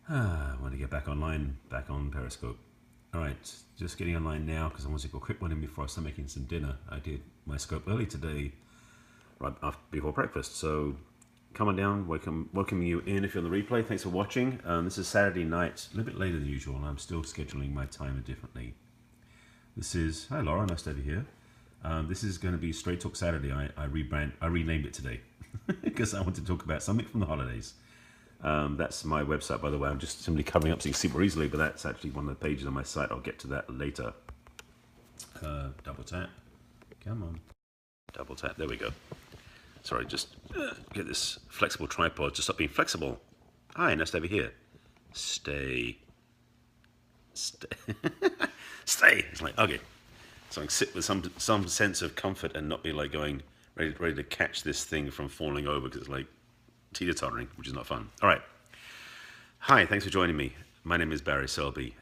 I want to get back online, back on Periscope. All right, just getting online now because I want to go a quick one in before I start making some dinner. I did my scope early today, right after, before breakfast. So come on down, welcoming you in if you're on the replay. Thanks for watching. This is Saturday night, a little bit later than usual, and I'm still scheduling my timer differently. This is, hi Laura, nice to have you here. This is going to be Straight Talk Saturday. I renamed it today because I want to talk about something from the holidays. That's my website, by the way. I'm just simply covering up so you can see more easily, but that's actually one of the pages on my site. I'll get to that later. Double tap. Come on. Double tap. There we go. Sorry, just get this flexible tripod to stop being flexible. Hi, nice to have you here. Stay. Stay. Stay. It's like, okay. So I can sit with some sense of comfort and not be like going, ready to catch this thing from falling over because it's like teeter-tottering, which is not fun. All right. Hi, thanks for joining me. My name is Barry Selby.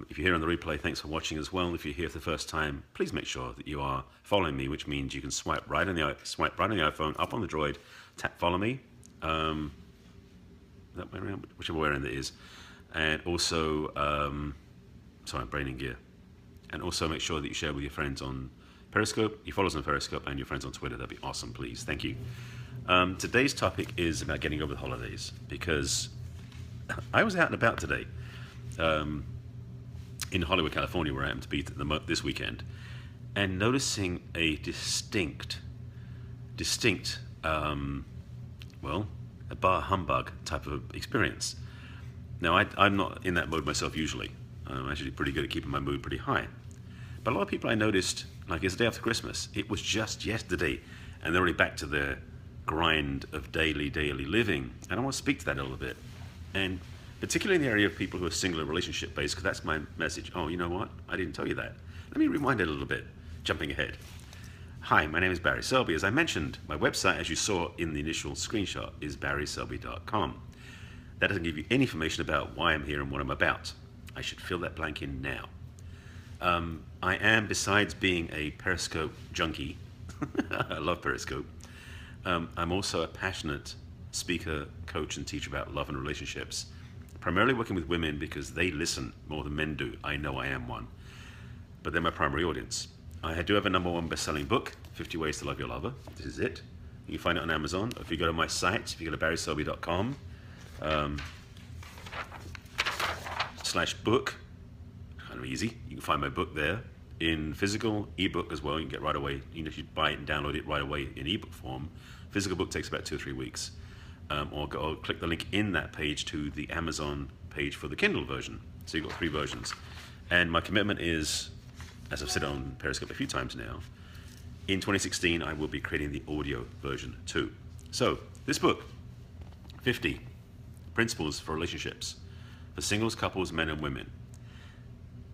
If you're here on the replay, thanks for watching as well. If you're here for the first time, please make sure that you are following me, which means you can swipe right on the iPhone, up on the Droid, tap follow me, that way around, whichever way around it is, and also, sorry, I'm brain in gear. And also make sure that you share with your friends on Periscope, your followers on Periscope, and your friends on Twitter. That'd be awesome, please. Thank you. Today's topic is about getting over the holidays because I was out and about today in Hollywood, California, where I am to be this weekend, and noticing a distinct, well, a bar humbug type of experience. Now, I'm not in that mode myself usually. I'm actually pretty good at keeping my mood pretty high. But a lot of people I noticed, like it's the day after Christmas, it was just yesterday, and they're already back to their grind of daily living. And I want to speak to that a little bit. And particularly in the area of people who are single or relationship based, because that's my message. Oh, you know what? I didn't tell you that. Let me rewind it a little bit, jumping ahead. Hi, my name is Barry Selby. As I mentioned, my website, as you saw in the initial screenshot, is barryselby.com. That doesn't give you any information about why I'm here and what I'm about. I should fill that blank in now. I am, besides being a Periscope junkie, I love Periscope, I'm also a passionate speaker, coach, and teacher about love and relationships, primarily working with women because they listen more than men do. I know I am one, but they're my primary audience. I do have a #1 best-selling book, 50 Ways to Love Your Lover. This is it. You can find it on Amazon. If you go to my site, if you go to barryselby.com, /book, kind of easy. You can find my book there in physical, ebook as well. You can get right away. You know, if you buy it and download it right away in ebook form. Physical book takes about 2 or 3 weeks. Or click the link in that page to the Amazon page for the Kindle version. So you've got 3 versions. And my commitment is, as I've said on Periscope a few times now, in 2016 I will be creating the audio version too. So this book, 50 Principles for Relationships, for singles, couples, men and women.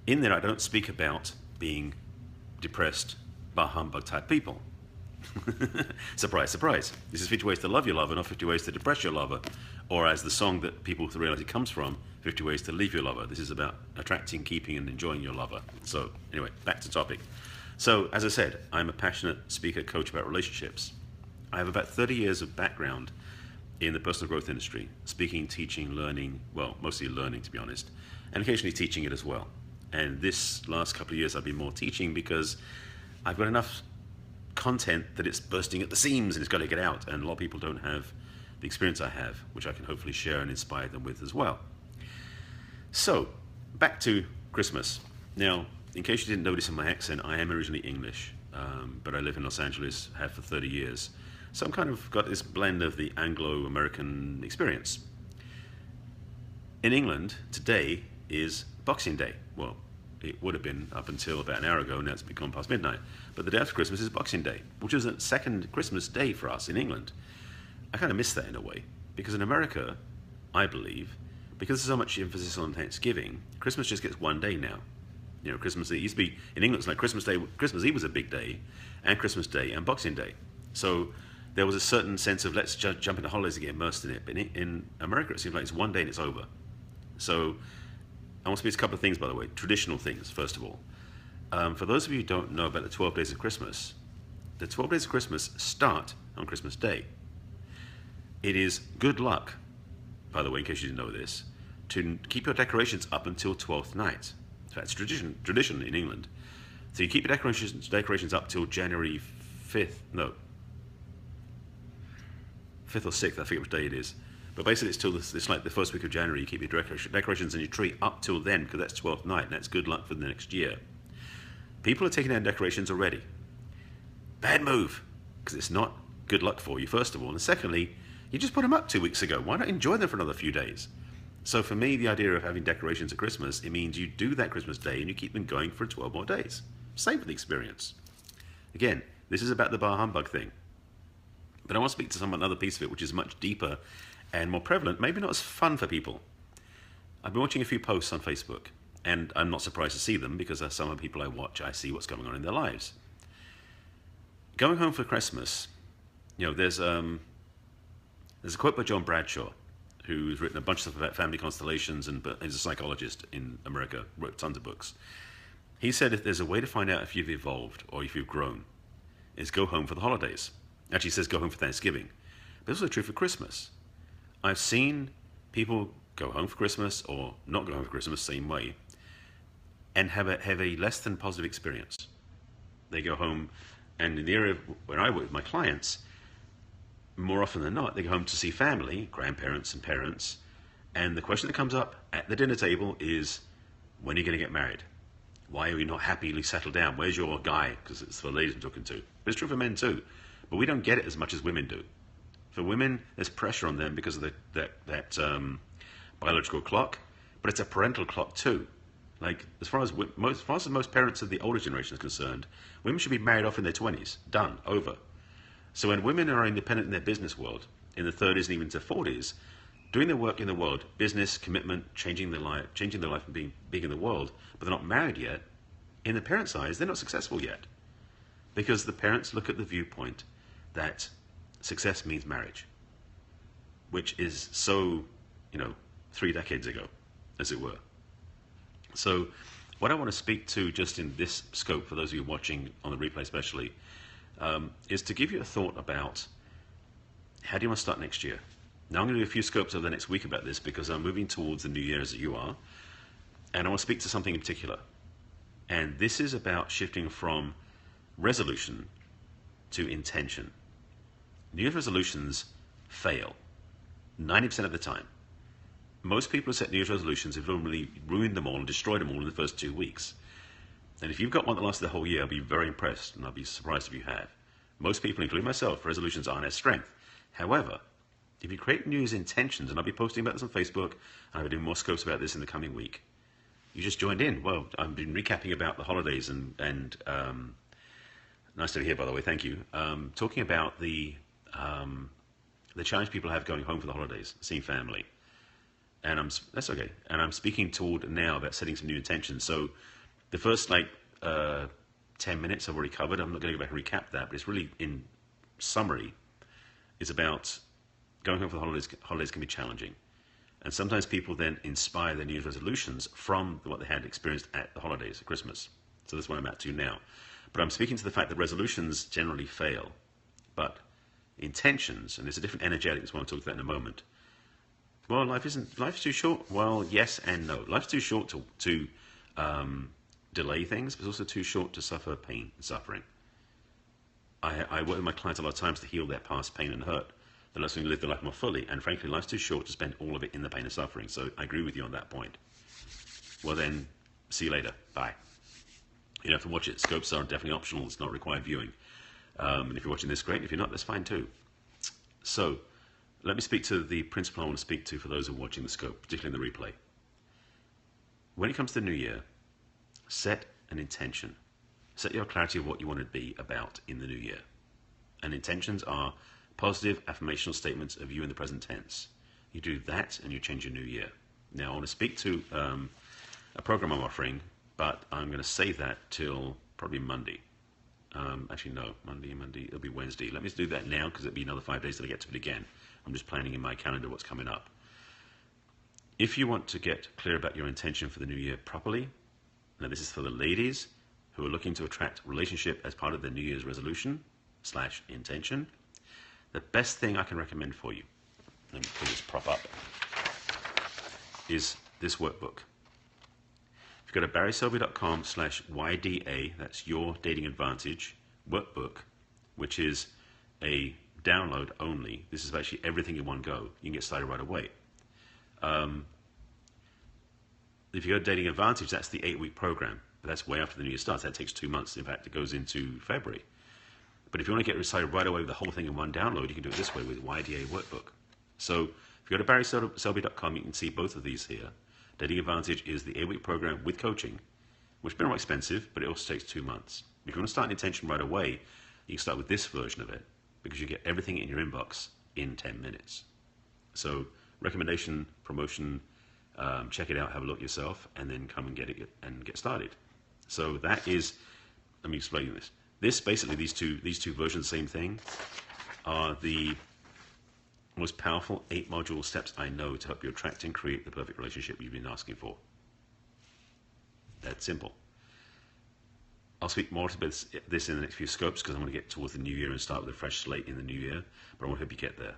In there, I don't speak about being depressed, bar humbug type people. Surprise, surprise. This is 50 Ways to Love Your Lover, not 50 Ways to Depress Your Lover. Or as the song that people with reality comes from, 50 Ways to Leave Your Lover. This is about attracting, keeping, and enjoying your lover. So anyway, back to topic. So as I said, I'm a passionate speaker, coach about relationships. I have about 30 years of background in the personal growth industry, speaking, teaching, learning, well, mostly learning to be honest, and occasionally teaching it as well. And this last couple of years I've been more teaching because I've got enough content that it's bursting at the seams and it's got to get out, and a lot of people don't have the experience I have, which I can hopefully share and inspire them with as well. So, back to Christmas. Now, in case you didn't notice in my accent, I am originally English, but I live in Los Angeles, have for 30 years. So I'm kind of got this blend of the Anglo-American experience. In England, today is Boxing Day. Well, it would have been up until about an hour ago, now it's become past midnight. But the day after Christmas is Boxing Day, which is a second Christmas day for us in England. I kind of miss that in a way, because in America, I believe, because there's so much emphasis on Thanksgiving, Christmas just gets one day now. You know, Christmas, it used to be, in England, it's like Christmas Day, Christmas Eve was a big day, and Christmas Day and Boxing Day. So there was a certain sense of let's jump into holidays and get immersed in it. But in America, it seems like it's one day and it's over. So I want to speak to a couple of things, by the way, traditional things, first of all. For those of you who don't know about the 12 days of Christmas, the 12 days of Christmas start on Christmas Day. It is good luck, by the way, in case you didn't know this, to keep your decorations up until 12th night. That's tradition in England. So you keep your decorations up till January 5th. No, 5th or 6th, I forget which day it is. But basically it's like the first week of January, you keep your decorations in your tree up till then, because that's 12th night, and that's good luck for the next year. People are taking down decorations already. Bad move, because it's not good luck for you, first of all. And secondly, you just put them up 2 weeks ago. Why not enjoy them for another few days? So for me, the idea of having decorations at Christmas, it means you do that Christmas day and you keep them going for 12 more days. Same for the experience. Again, this is about the bar humbug thing. But I want to speak to another piece of it, which is much deeper and more prevalent, maybe not as fun for people. I've been watching a few posts on Facebook, and I'm not surprised to see them, because as some of the people I watch, I see what's going on in their lives. Going home for Christmas, there's a quote by John Bradshaw, who's written a bunch of stuff about family constellations, and he's a psychologist in America, wrote tons of books. He said if there's a way to find out if you've evolved or if you've grown, is go home for the holidays. Actually, he says go home for Thanksgiving. But it's also true for Christmas. I've seen people go home for Christmas or not go home for Christmas, same way, and have a less than positive experience. They go home, and in the area where I work with my clients, more often than not, they go home to see family, grandparents and parents, and the question that comes up at the dinner table is, when are you going to get married? Why are you not happily settled down? Where's your guy? Because it's for ladies I'm talking to. But it's true for men too. But we don't get it as much as women do. For women, there's pressure on them because of that biological clock, but it's a parental clock too. Like, as far as most parents of the older generation is concerned, women should be married off in their 20s. Done. Over. So when women are independent in their business world, in the 30s and even to 40s, doing their work in the world, business, commitment, changing their life and being big in the world, but they're not married yet, in the parents' eyes, they're not successful yet. Because the parents look at the viewpoint that success means marriage, which is so, 3 decades ago, as it were. So what I want to speak to just in this scope, for those of you watching on the replay especially, is to give you a thought about how do you want to start next year. Now I'm going to do a few scopes over the next week about this, because I'm moving towards the new year as you are, and I want to speak to something in particular. And this is about shifting from resolution to intention. New Year's resolutions fail 90% of the time. Most people who set New Year's resolutions have normally ruined them all and destroyed them all in the first 2 weeks. And if you've got one that lasts the whole year, I'll be very impressed, and I'll be surprised if you have. Most people, including myself, resolutions aren't their strength. However, if you create New Year's intentions, and I'll be posting about this on Facebook, and I'll be doing more scopes about this in the coming week. You just joined in. Well, I've been recapping about the holidays, and nice to be here, by the way, thank you. Talking about the challenge people have going home for the holidays, seeing family. And that's okay. And I'm speaking toward now about setting some new intentions. So the first 10 minutes I've already covered. I'm not going to go back and recap that, but it's really, in summary, is about going home for the holidays. Holidays can be challenging. And sometimes people then inspire their New Year's resolutions from what they had experienced at the holidays, at Christmas. So that's what I'm at to now. But I'm speaking to the fact that resolutions generally fail. But intentions, and there's a different energetics, I want to talk about in a moment. Well, life's too short. Well, yes and no. Life's too short to delay things, but it's also too short to suffer pain and suffering. I work with my clients a lot of times to heal their past pain and hurt. That lets them live their life more fully. And frankly, life's too short to spend all of it in the pain and suffering. So I agree with you on that point. Well then, see you later. Bye. You don't have to watch it. Scopes are definitely optional. It's not required viewing. And if you're watching this, great. If you're not, that's fine too. So let me speak to the principle I want to speak to for those who are watching the scope, particularly in the replay. When it comes to the new year, set an intention. Set your clarity of what you want to be about in the new year. And intentions are positive affirmational statements of you in the present tense. You do that and you change your new year. Now I want to speak to a program I'm offering, but I'm going to save that till probably Monday. Actually, no, Monday, it'll be Wednesday. Let me do that now, because it'll be another 5 days till I get to it again. I'm just planning in my calendar what's coming up. If you want to get clear about your intention for the new year properly, now this is for the ladies who are looking to attract relationship as part of their New Year's resolution / intention, the best thing I can recommend for you, let me put this prop up, is this workbook. If you go to barryselby.com/YDA, that's Your Dating Advantage workbook, which is a download only. This is actually everything in one go. You can get started right away. If you go to Dating Advantage, that's the 8-week program. But that's way after the new year starts. That takes 2 months. In fact, it goes into February. But if you want to get started right away with the whole thing in one download, you can do it this way with YDA workbook. So if you go to barryselby.com, you can see both of these here. Dating Advantage is the 8-week program with coaching, which is more expensive, but it also takes 2 months. If you want to start an intention right away, you can start with this version of it, because you get everything in your inbox in 10 minutes. So recommendation, promotion, check it out, have a look yourself, and then come and get it and get started. So that is, let me explain this. This basically, these two versions, same thing, are the most powerful 8-module steps I know to help you attract and create the perfect relationship you've been asking for. That's simple. I'll speak more to this in the next few scopes, because I want to get towards the new year and start with a fresh slate in the new year, but I want to help you get there.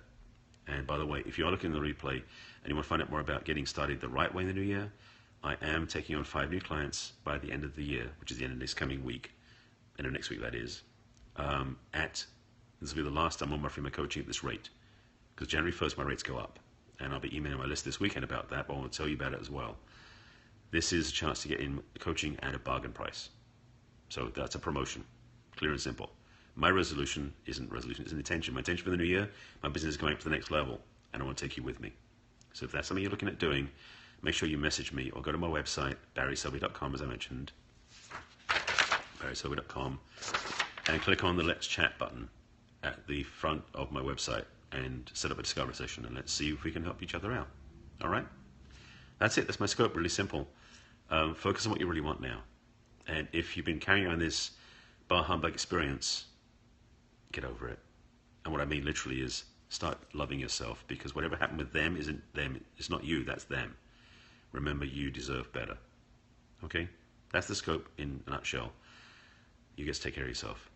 And by the way, if you are looking at the replay and you want to find out more about getting started the right way in the new year, I am taking on 5 new clients by the end of the year, which is the end of this coming week, end of next week that is. This will be the last time I'm offering my coaching at this rate, because January 1st my rates go up, and I'll be emailing my list this weekend about that, but I want to tell you about it as well. This is a chance to get in coaching at a bargain price. So that's a promotion, clear and simple. My resolution isn't resolution, it's an intention. My intention for the new year, my business is going up to the next level, and I want to take you with me. So if that's something you're looking at doing, make sure you message me or go to my website, barryselby.com, as I mentioned, barryselby.com, and click on the Let's Chat button at the front of my website and set up a discovery session, and let's see if we can help each other out. All right? That's it. That's my scope. Really simple. Focus on what you really want now. And if you've been carrying on this bar humbug experience, get over it. And what I mean literally is start loving yourself, because whatever happened with them isn't them. It's not you. That's them. Remember, you deserve better. Okay? That's the scope in a nutshell. You guys take care of yourself.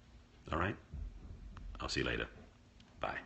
All right? I'll see you later. Bye.